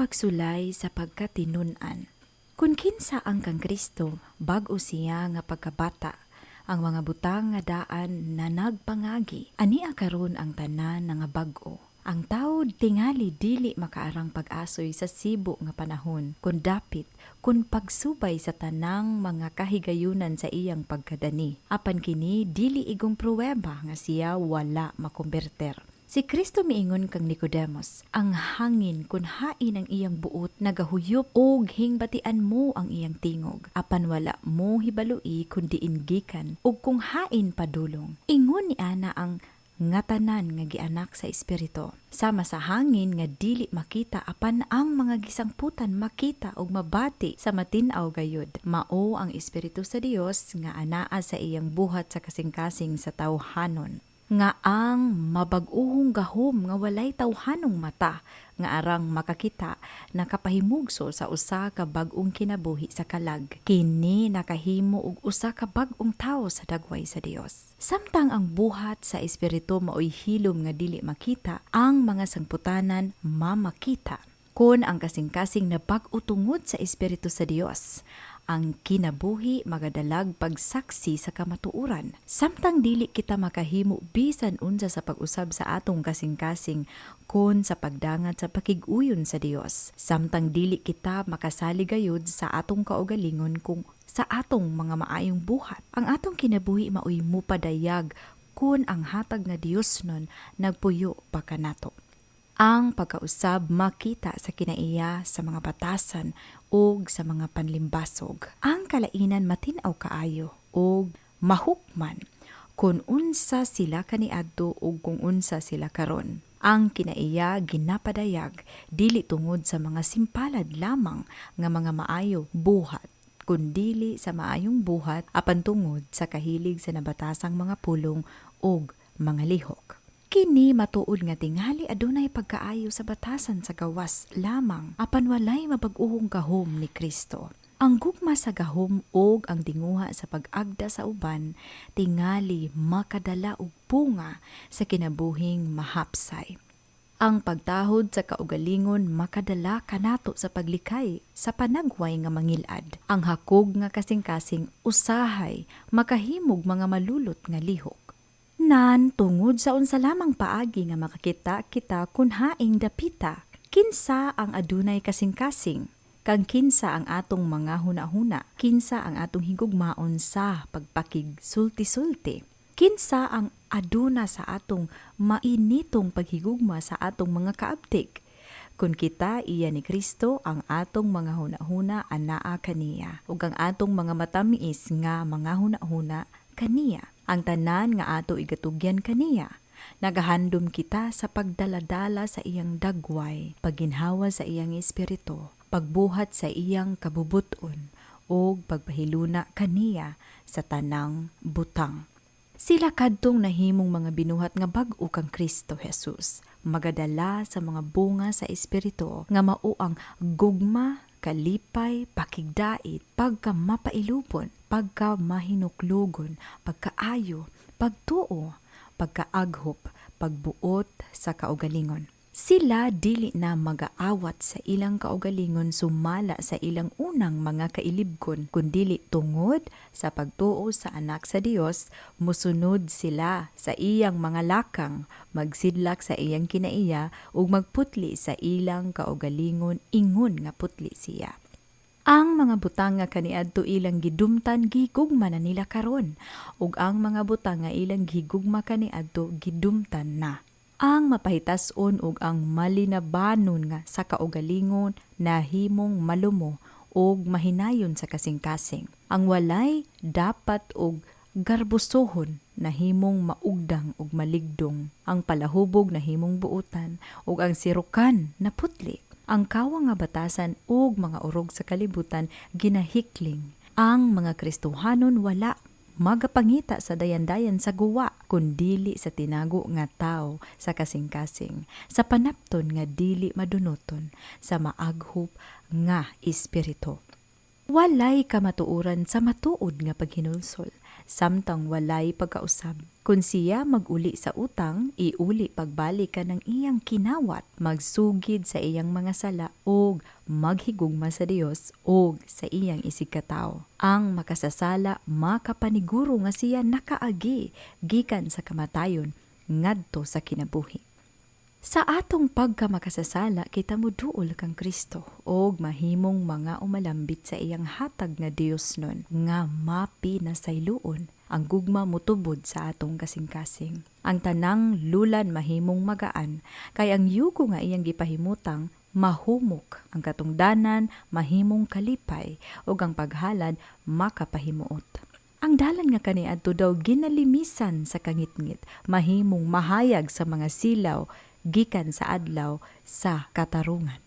pagsulay sa pagkatinunan. Kung kinsa ang kang Kristo, bag-o siya nga pagkabata, ang mga butang nga daan na nagpangagi, ania karon ang tanan nga bag-o. Ang tao tingali dili makaarang pag-asoy sa sibo nga panahon, kun dapit, kun pagsubay sa tanang mga kahigayunan sa iyang pagkadani. Apan kini dili igong pruweba nga siya wala makomberter. Si Kristo miingon kang Nicodemos, ang hangin kun hain ang iyang buot nagahuyop og hingbatian mo ang iyang tingog. Apan wala mo hibalui kun diin gikan og kung hain padulong. Ingon ni ana ang ngatanan nga gianak sa espiritu. Sama sa hangin nga dili makita apan ang mga gisangputan makita og mabati sa matin-aw gayud. Mao ang espiritu sa Dios nga anaa sa iyang buhat sa kasing-kasing sa tawhanon. Nga ang mabag-uhong gahom nga walay tawhanong mata nga arang makakita nakapahimugso sa usa ka bag-ong kinabuhi sa kalag. Kini nakahimo og usa ka bag-ong tawo sa dagway sa Dios. Samtang ang buhat sa espiritu maoy hilom nga dili makita, ang mga sangputanan mamakita. Kun ang kasing-kasing na bag-o tungod sa espiritu sa Dios, ang kinabuhi magadalag pagsaksi sa kamatuuran. Samtang dili kita makahimo bisan unsa sa pag-usab sa atong kasing-kasing kun sa pagdangat sa pakig-uyon sa Dios. Samtang dili kita makasali gayud sa atong kaugalingon kung sa atong mga maayong buhat. Ang atong kinabuhi maoy mupadayag kun ang hatag nga Dios nun nagpuyo pa kanato. Ang pagkausab makita sa kinaiya sa mga batasan ug sa mga panlimbasog. Ang kalainan matin-aw kaayo ug mahukman kung unsa sila kaniadto ug kung unsa sila karon. Ang kinaiya ginapadayag dili tungod sa mga simpalad lamang nga mga maayo buhat, kundili sa maayong buhat apan tungod sa kahilig sa nabatasang mga pulong ug mga lihok. Kini matuod nga tingali adunay pagkaayo sa batasan sa gawas lamang apan walay mabag-uhong gahom ni Kristo. Ang gugma sa gahom og ang tinguha sa pag-agda sa uban tingali makadala og bunga sa kinabuhing mahapsay. Ang pagtahod sa kaugalingon makadala kanato sa paglikay sa panagway nga mangilad. Ang hakog nga kasing-kasing usahay makahimog mga malulot nga lihok. Nan tungod sa unsa lamang paagi nga makakita kita kun haing dapita. Kinsa ang adunay kasing-kasing, kang kinsa ang atong mga hunahuna, kinsa ang atong higugmaon sa pagpakig sulti-sulti. Kinsa ang aduna sa atong mainitong paghigugma sa atong mga kaabtik. Kung kita iya ni Kristo, ang atong mga hunahuna anaa kaniya, ug ang atong mga matamiis nga mga hunahuna kaniya. Ang tanan nga ato igatugyan kaniya. Nagahandom kita sa pagdaladala sa iyang dagway, pagginhawa sa iyang espiritu, pagbuhat sa iyang kabubuton, o pagpahiluna kaniya sa tanang butang. Sila kadtong nahimong mga binuhat nga bag-o kang Kristo Jesus, magadala sa mga bunga sa espiritu nga mao ang gugma, kalipay, pakigdait, pagkamapailupon, pagkamahinuklugon, pagkaayo, pagtuo, pagkaaghop, pagbuot sa kaugalingon. Sila dili na magaawat sa ilang kaugalingon sumala sa ilang unang mga kailibgon, kundili tungod sa pagtuo sa anak sa Dios, musunod sila sa iyang mga lakang, magsidlak sa iyang kinaiya ug magputli sa ilang kaugalingon ingon nga putli siya. Ang mga butang nga kaniadto ilang gidumtan gihigugma na nila karon, ug ang mga butang nga ilang gihigugma kaniadto gidumtan na. Ang mapahitason ug ang malinabanon nga sa kaugalingon nahimong malumo ug mahinayon sa kasing-kasing. Ang walay dapat og garbusohon nahimong maugdang ug maligdong. Ang palahubog nahimong buutan ug ang sirukan na putli. Ang kawa nga batasan ug mga urog sa kalibutan ginahikling. Ang mga Kristohanon wala magapangita sa dayan-dayan sa guwa, kundili sa tinago nga tao sa kasing-kasing, sa panapton nga dili madunoton, sa maaghop nga espiritu. Walay kamatuoran sa matuod nga paghinulsol, samtang walay pagkausab. Kung siya maguli sa utang, iuli pagbalik ka ng iyang kinawat, magsugid sa iyang mga sala o maghigugma sa Dios o sa iyang isigkatawo. Ang makasasala makapaniguro nga siya nakaagi gikan sa kamatayon ngadto sa kinabuhi. Sa atong pagkamakasasala, kita mo duol kang Kristo og mahimong mga umalambit sa iyang hatag nga Dios nun nga mapinasayloon ang gugma mutubod sa atong kasing-kasing. Ang tanang lulan mahimong magaan kay ang yugo nga iyang gipahimutang mahumok, ang katungdanan mahimong kalipay ug ang paghalad makapahimuot. Ang dalan nga kaniadto daw ginalimisan sa kangitngit, mahimong mahayag sa mga silaw gikan sa adlaw sa katarungan.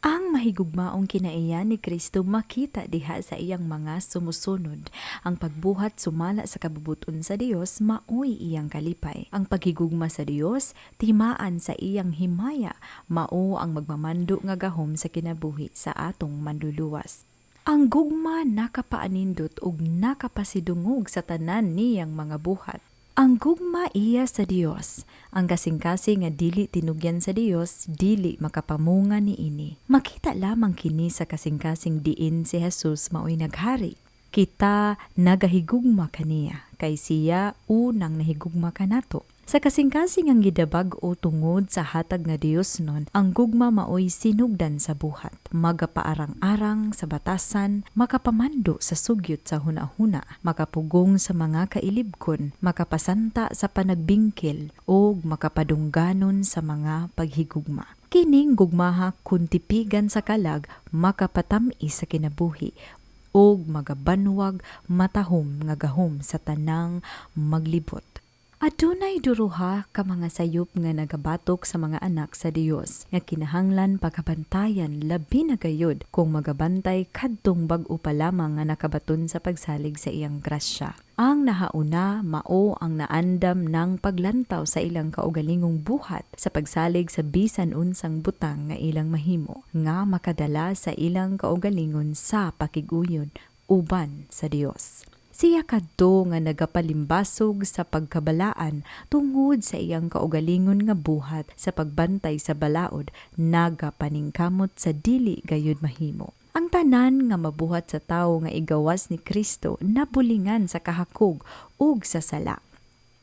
Ang mahigugmaong kinaiyan ni Kristo makita diha sa iyang mga sumusunod. Ang pagbuhat sumala sa kabubuton sa Dios maoy iyang kalipay. Ang paghigugma sa Dios timaan sa iyang himaya mao ang magmamando nga gahom sa kinabuhi sa atong manluluwas. Ang gugma nakapaanindot ug nakapasidungog sa tanan niyang mga buhat. Ang gugma iya sa Dios, ang kasing-kasing nga dili tinugyan sa Dios, dili makapamunga niini. Makita lamang kini sa kasing-kasing diin si Jesus maoy naghari. Kita nagahigugma kaniya, kay siya unang nahigugma kanato. Sa kasing-kasing ang gidabag o tungod sa hatag nga Dios nun, ang gugma maoy sinugdan sa buhat. Magapaarang-arang sa batasan, makapamando sa sugyot sa hunahuna, makapugong sa mga kailibkon, makapasanta sa panagbingkil, o makapadungganon sa mga paghigugma. Kining gugmaha kun tipigan sa kalag, makapatamis sa kinabuhi, o magabanwag matahom nga gahom sa tanang maglibot. Adunay duruha ka mga sayop nga nagabatok sa mga anak sa Dios nga kinahanglan pagkabantayan labi na gayud kung magabantay kadtong bag-o pa lamang nga nakabaton sa pagsalig sa iyang grasya. Ang nahauna mao ang naandam ng paglantaw sa ilang kaugalingong buhat sa pagsalig sa bisan unsang butang nga ilang mahimo nga makadala sa ilang kaugalingon sa pakiguyon uban sa Dios. Siya kadto nga nagapalimbasog sa pagkabalaan tungod sa iyang kaugalingon nga buhat sa pagbantay sa balaod, nagapaningkamot sa dili gayud mahimo. Ang tanan nga mabuhat sa tawo nga igawas ni Kristo nabulingan sa kahakog ug sa sala.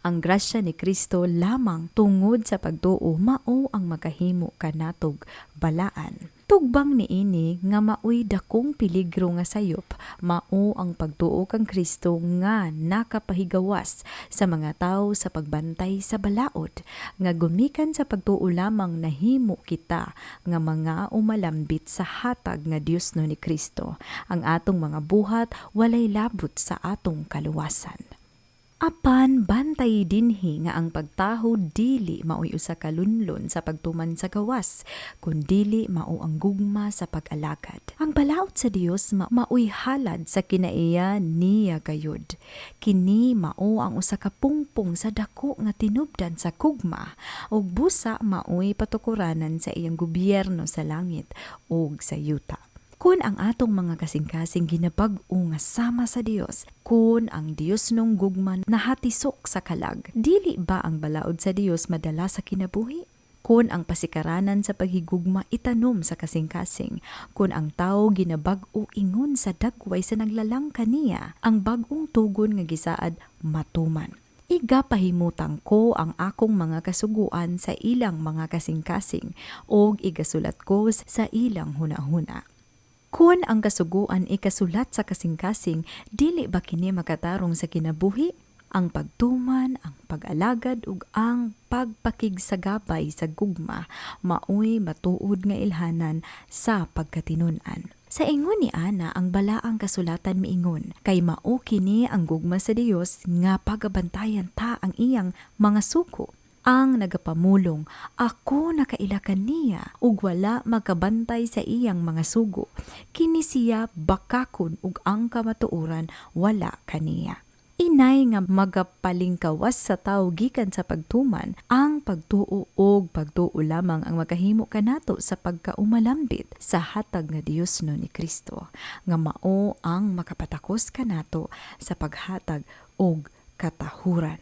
Ang grasya ni Kristo lamang tungod sa pagtuo mao ang makahimo kanatog balaan. Tugbang niini nga maoy dakong peligro nga sayop, mao ang pagtuo kang Kristo nga nakapahigawas sa mga tawo sa pagbantay sa balaod, nga gumikan sa pagtuo lamang nahimo kita nga mga umalambit sa hatag nga Dios no ni Kristo. Ang atong mga buhat walay labot sa atong kaluwasan. Apan bantay dinhi nga ang pagtaho dili maoy usa ka lunlon sa pagtuman sa gawas, kundili mao ang gugma sa pag-alagad. Ang balaod sa Dios maoy halad sa kinaiya niya gayud. Kini mao ang usa ka pungpong sa dako nga tinubdan sa kugma, ug busa maoy patukuranan sa iyang gobyerno sa langit ug sa yuta. Kun ang atong mga kasing-kasing ginabag-o nga sama sa Dios, kun ang Dios nung gugman nahatisok sa kalag, dili ba ang balaod sa Dios madala sa kinabuhi? Kun ang pasikaranan sa paghigugma itanom sa kasing-kasing, kun ang tao ginabag-o ingon sa dagway sa naglalang kaniya, ang bag-ong tugon nga gisaad matuman. Igapahimutang ko ang akong mga kasuguan sa ilang mga kasing-kasing, og igasulat ko sa ilang hunahuna. Kun ang kasuguan ikasulat sa kasing-kasing, dili ba kini makatarong sa kinabuhi? Ang pagtuman, ang pag-alagad ug ang pagpakigsagabay sa gugma maoy matuod nga ilhanan sa pagkatinunan. Sa ingon ni Ana ang balaang kasulatan miingon, kay mao kini ang gugma sa Dios nga pagabantayan ta ang iyang mga suko. Ang nagapamulong, ako nakailakan niya, ug wala magkabantay sa iyang mga sugo. Kini siya bakakon ug ang kamatuoran wala kaniya. Inay nga magapalingkawas sa tao gikan sa pagtuman, ang pagtuo og pagtuo lamang ang makahimo kanato sa pagkaumalambit sa hatag nga Dios no ni Kristo, nga mao ang makapatakos kanato sa paghatag og katahuran.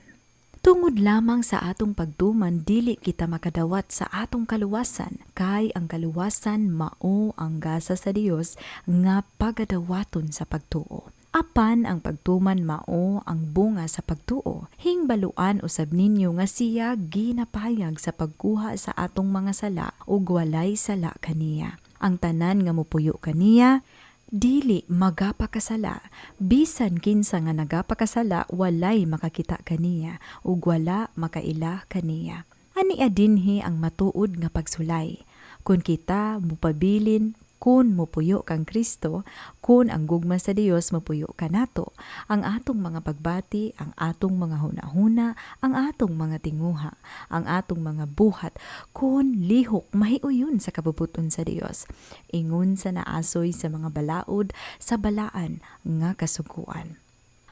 Tungod lamang sa atong pagtuman, dili kita makadawat sa atong kaluwasan, kay ang kaluwasan mao ang gasa sa Dios nga pagadawaton sa pagtuo. Apan ang pagtuman mao ang bunga sa pagtuo. Hingbaluan usab ninyo nga siya ginapahayag sa pagkuha sa atong mga sala ug walay sala kaniya. Ang tanan nga mopuyo kaniya dili magapakasala, bisan kinsa nga nagapakasala walay makakita kaniya ug wala makaila kaniya. Ania dinhi ang matuod nga pagsulay. Kung kita mupabilin, kun mopuyo kang Kristo, kun ang gugma sa Dios mopuyo kanato, ang atong mga pagbati, ang atong mga hunahuna, ang atong mga tinguha, ang atong mga buhat, kun lihok mahiuyon sa kabubuton sa Dios, ingon sa naasoy sa mga balaod sa balaan nga kasuguan.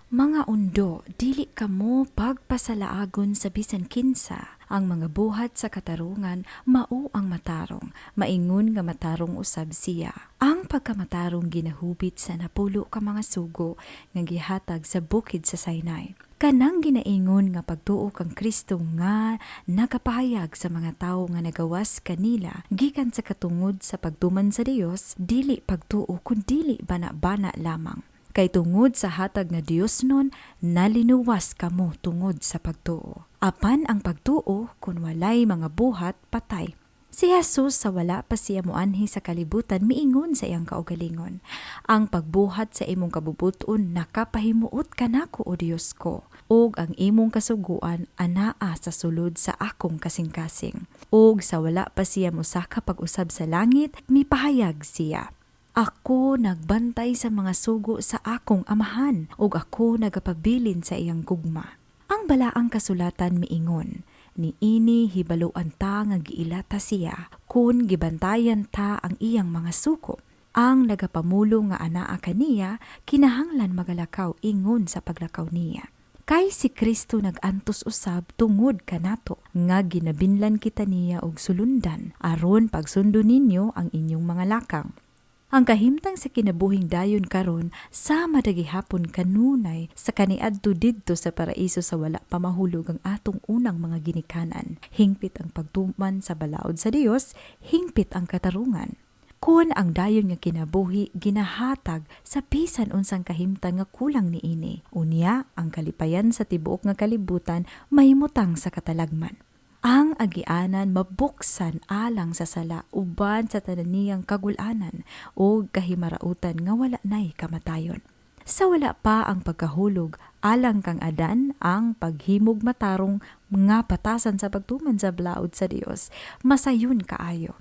Mga undo, dili kamo pagpasalaagon sa bisan kinsa. Ang mga buhat sa katarungan, mao ang matarong. Maingon nga matarong usab siya. Ang pagkamatarong ginahubit sa napulo ka mga sugo nga gihatag sa bukid sa Sinai. Kanang ginaingon nga pagtuo kang Kristo nga nakapahayag sa mga tawo nga nagawas kanila gikan sa katungod sa pagtuman sa Dios, dili pagtuo kundi bana-bana lamang. Kay tungod sa hatag nga Dios nun, nalinuwas kamo tungod sa pagtuo. Apan ang pagtuo, kung walay mga buhat, patay. Si Jesus sa wala pa siya moanhi sa kalibutan, miingon sa iyang kaugalingon. Ang pagbuhat sa imong kabubuton nakapahimuot kanako o Dios ko, ug ang imong kasuguan anaa sa sulod sa akong kasing-kasing. Ug sa wala pa siya mosaka pag-usab sa langit, mipahayag siya. Ako nagbantay sa mga sugo sa akong amahan, ug ako nagapabilin sa iyang gugma. Ang balaang kasulatan miingon, niini hibaluan ta nga giilata siya, kun gibantayan ta ang iyang mga suko. Ang nagapamulo nga anaa kaniya, kinahanglan magalakaw ingon sa paglakaw niya. Kay si Kristo nagantos usab tungod kanato, nga ginabinlan kita niya og sulundan, aron pagsundo ninyo ang inyong mga lakang. Ang kahimtang sa kinabuhing dayon karon sa madagihapon kanunay sa kaniadto didto sa paraiso sa wala pa mahulog ang atong unang mga ginikanan. Hingpit ang pagtuman sa balaod sa Dios, hingpit ang katarungan. Kun ang dayon nga kinabuhi ginahatag sa bisan unsang kahimtang nga kulang niini, unya ang kalipayan sa tibuok nga kalibutan mahimutang sa katalagman. Ang agianan mabuksan alang sa sala uban sa tananiyang kagulanan o kahimarautan nga wala nay kamatayon. Sa wala pa ang pagkahulog, alang kang Adan ang paghimog matarong nga patasan sa pagtuman sa balaod sa Dios, masayon kaayo.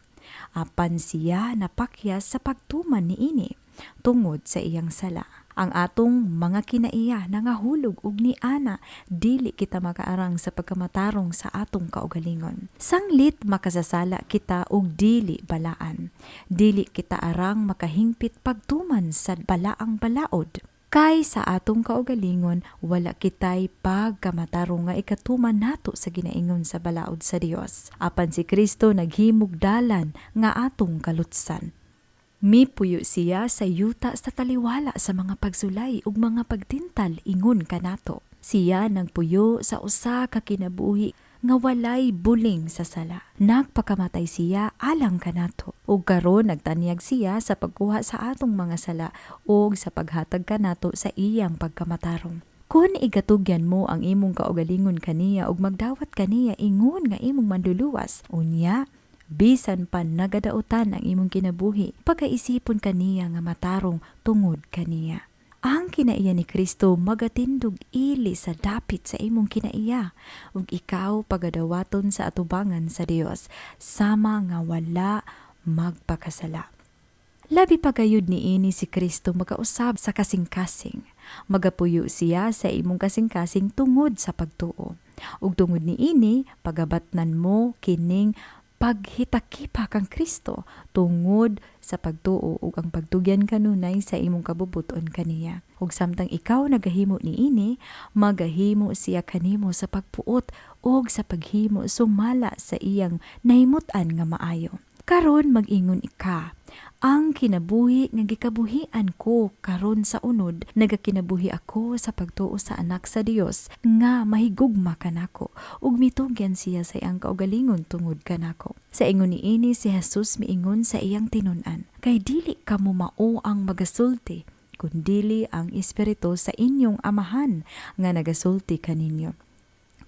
Apan siya napakyas sa pagtuman niini tungod sa iyang sala. Ang atong mga kinaiya nangahulog ug ni ana, dili kita makaarang sa pagkamatarong sa atong kaugalingon. Sanglit makasasala kita ug dili balaan. Dili kita arang makahingpit pagtuman sa balaang balaod. Kay sa atong kaugalingon, wala kitay pagkamatarong nga ikatuman nato sa ginaingon sa balaod sa Dios. Apan si Kristo naghimog dalan nga atong kalutsan. Mipuyo siya sa yuta sa taliwala sa mga pagsulay ug mga pagtintal ingon kanato. Siya nagpuyo sa usa ka kinabuhi nga walay buling sa sala. Nagpakamatay siya alang kanato. Ug karon nagtanyag siya sa pagkuha sa atong mga sala ug sa paghatag kanato sa iyang pagkamatarong. Kung igatugyan mo ang imong kaugalingon kaniya ug magdawat kaniya ingon nga imong manduluwas, unya bisan pa nagadautan ang imong kinabuhi, pagkaisipon kaniya nga matarong tungod kaniya. Ang kinaiya ni Kristo magatindog ili sa dapit sa imong kinaiya, ug ikaw pagadawaton sa atubangan sa Dios, sama nga wala magpakasala. Labi pagayud niini si Kristo magausab sa kasing-kasing. Magapuyo siya sa imong kasing-kasing tungod sa pagtuo. Ug tungod niini, pagabatnan mo kining paghitakipa kang Kristo tungod sa pagtuo ug ang pagtugyan kanunay sa imong kabubuton kaniya. Ug samtang ikaw nagahimo niini, magahimo siya kanimo sa pagpuot ug sa paghimo sumala sa iyang nahimutan nga maayo. Karon mag-ingon ika, ang kinabuhi nga gikabuhian ko karon sa unod, nagakinabuhi ako sa pagtuo sa anak sa Dios nga mahigugma kanako ug mitugyan siya sa iyang kaugalingon tungod kanako. Sa ingon niini si Jesus miingon sa iyang tinun-an, kay dili kamo mao ang magasulti, kundili ang Espiritu sa inyong amahan nga nagasulti kaninyo.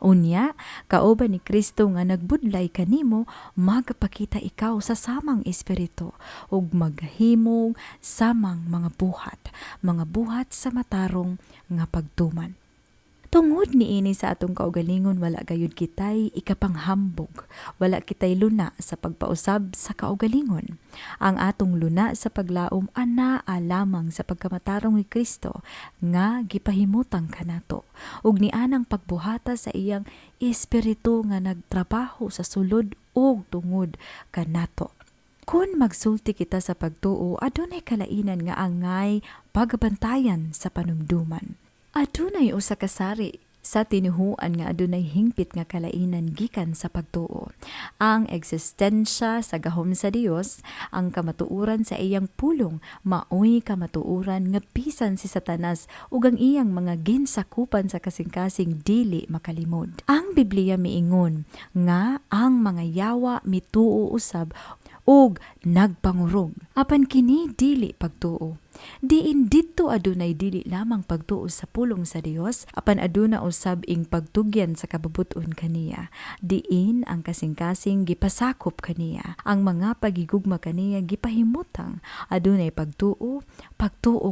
Unya, kauban ni Kristo nga nagbudlay kanimo, magpakita ikaw sa samang espiritu ug maghimong samang mga buhat sa matarong nga pagtuman. Tungod niini sa atong kaugalingon wala gayud kitay ikapanghambog, wala kitay luna sa pagpausab sa kaugalingon. Ang atong luna sa paglaom anaa lamang sa pagkamatarong ni Kristo nga gipahimutang kanato ug nianang pagbuhata sa iyang espiritu nga nagtrabaho sa sulod ug tungod kanato. Kung magsulti kita sa pagtuo, adunay kalainan nga angay pagabantayan sa panumduman. Adunay usa ka sari sa tinuhuan nga adunay hingpit nga kalainan gikan sa pagtuo. Ang eksistensya sa gahom sa Dios, ang kamatuoran sa iyang pulong, maoy kamatuoran nga bisan si Satanas ug ang iyang mga ginsakupan sa kasing-kasing dili makalimod. Ang Biblia miingon nga ang mga yawa mituo usab ug nagpangurog. Apan kini dili pagtuo. Diin didto adunay dili lamang pagtuo sa pulong sa Dios, apan aduna usab ing pagtugyan sa kababuton kaniya. Diin ang kasing-kasing gipasakop kaniya. Ang mga pagigugma kaniya gipahimutang. Adunay pagtuo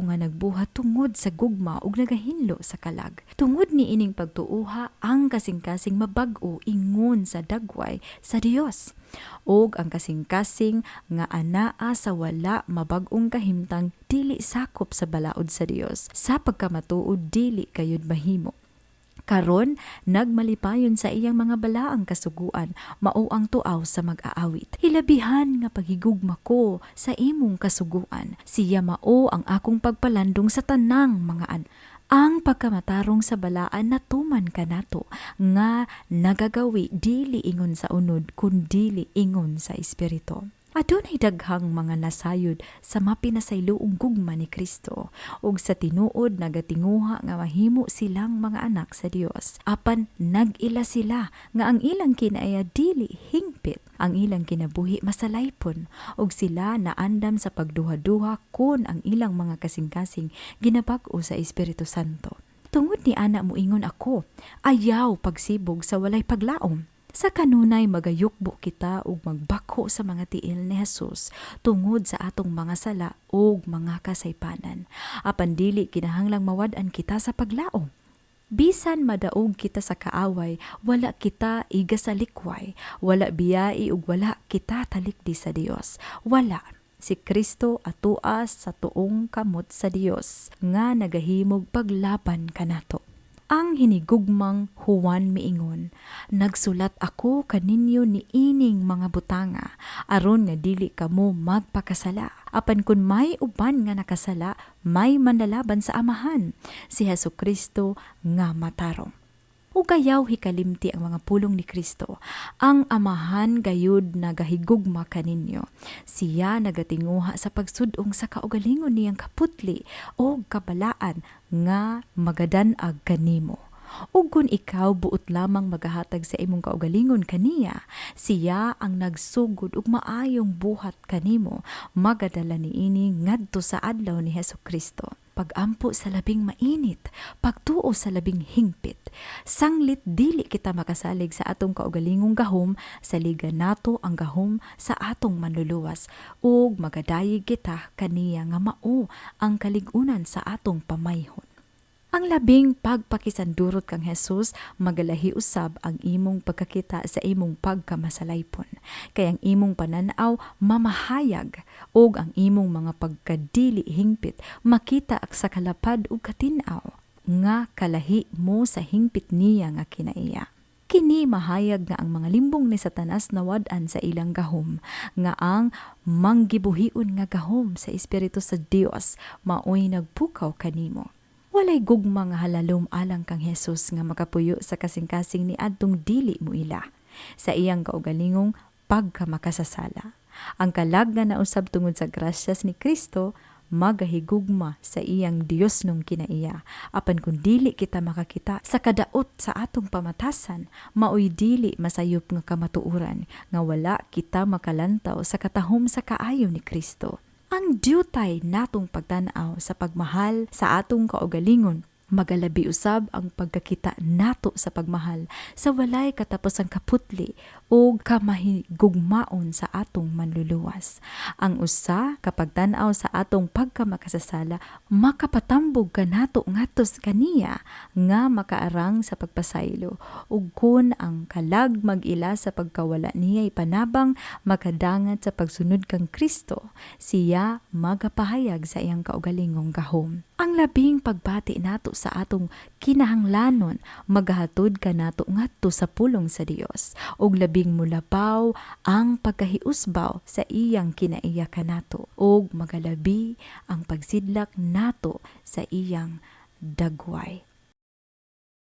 nga nagbuhat tungod sa gugma ug nagahinlo sa kalag. Tungod ni ining pagtuoha, ang kasing-kasing mabag-o ingon sa dagway sa Dios. Og ang kasing-kasing nga anaa sa wala mabag-ong kahimtang dili sakop sa balaod sa Dios. Sa pagkamatuod dili kayud mahimo. Karon nagmalipayon sa iyang mga balaang kasuguan, mao ang tuaw sa mag-aawit. Hilabihan nga paghigugma ko sa imong kasuguan. Siya mao ang akong pagpalandong sa tanang mga ang pagkamatarong sa balaan natuman kanato nga nagagawi dili ingon sa unod kundi ingon sa espiritu. Adunay daghang mga nasayod sa mapinasayloong gugma ni Kristo ug sa tinuod nagatinguha nga mahimo silang mga anak sa Dios. Apan nag-ila sila nga ang ilang kinaya dili hingpit, ang ilang kinabuhi masalaypon ug sila naandam sa pagduha-duha kun ang ilang mga kasing-kasing ginabag-o sa Espiritu Santo. Tungod ni ana moingon ako, ayaw pagsibog sa walay paglaom. Sa kanunay magayukbo kita ug magbako sa mga tiil ni Jesus tungod sa atong mga sala ug mga kasaypanan. Apan dili kinahanglang mawad-an kita sa paglaom. Bisan madaog kita sa kaaway, wala kita iga sa likway, wala biyai ug wala kita talikdi sa Dios. Wala. Si Kristo atuas sa tuong kamot sa Dios nga nagahimog paglaban kanato. Ang hinigugmang Juan miingon, nagsulat ako kaninyo ni ining mga butanga, aron nga dili kamo magpakasala. Apan kun may uban nga nakasala, may manlalaban sa amahan, si Hesukristo nga matarong. Ugayaw hikalimti ang mga pulong ni Kristo. Ang amahan gayud nagahigugma kaninyo. Siya nagatinguha sa pagsudong sa kaugalingon niyang kaputli o kabalaan nga magadanag kanimo. Ug kun ikaw buot lamang magahatag sa imong kaugalingon kaniya, siya ang nagsugod ug maayong buhat kanimo, magadala niini ngadto sa adlaw ni Hesukristo. Pagampo sa labing mainit, pagtuo sa labing hingpit. Sanglit dili kita makasalig sa atong kaugalingong gahom, saliga nato ang gahom sa atong manluluwas, ug magadayig kita kaniya nga mao ang kaligunan sa atong pamayhon. Ang labing pagpakisandurot kang Jesus, magalahi usab ang imong pagkakita sa imong pagkamasalaypon. Kay ang imong pananaw mamahayag ug ang imong mga pagkadili hingpit makita sa kalapad ug katinaw nga kalahi mo sa hingpit niya nga kinaiya. Kini mahayag nga ang mga limbong ni Satanas nawad-an sa ilang gahom, nga ang manggibuhion nga gahom sa Espiritu sa Dios maoy nagpukaw kanimo. Walay gugma nga halalom alang kang Jesus nga makapuyo sa kasing-kasing ni adtong dili mo ila sa iyang kaugalingong pagkamakasasala. Ang kalag nga nausab tungod sa grasyas ni Kristo magahigugma sa iyang Dios nung kinaiya. Apan kung dili kita makakita sa kadaot sa atong pamatasan, maoy dili masayop nga kamatuuran nga wala kita makalantaw sa katahom sa kaayo ni Kristo. Ang diyutay natong pagtanaw sa pagmahal sa atong kaugalingon, magalabi usab ang pagkakita nato sa pagmahal sa walay katapos ang kaputli o kamahigugmaon sa atong manluluwas. Ang usa kapag tan-aw sa atong pagkamakasasala, makapatambog ka nato ngatos kaniya nga makaarang sa pagpasaylo. Ug kun ang kalag mag-ila sa pagkawala niya'y panabang makadangat sa pagsunod kang Kristo, siya magapahayag sa iyang kaugalingong gahom. Ang labing pagbati nato sa atong kinahanglanon magahatod ka nato ngadto sa pulong sa Dios ug labing mulabaw ang pagkahiusbaw sa iyang kinaiya kanato ug magalabi ang pagsidlak nato sa iyang dagway.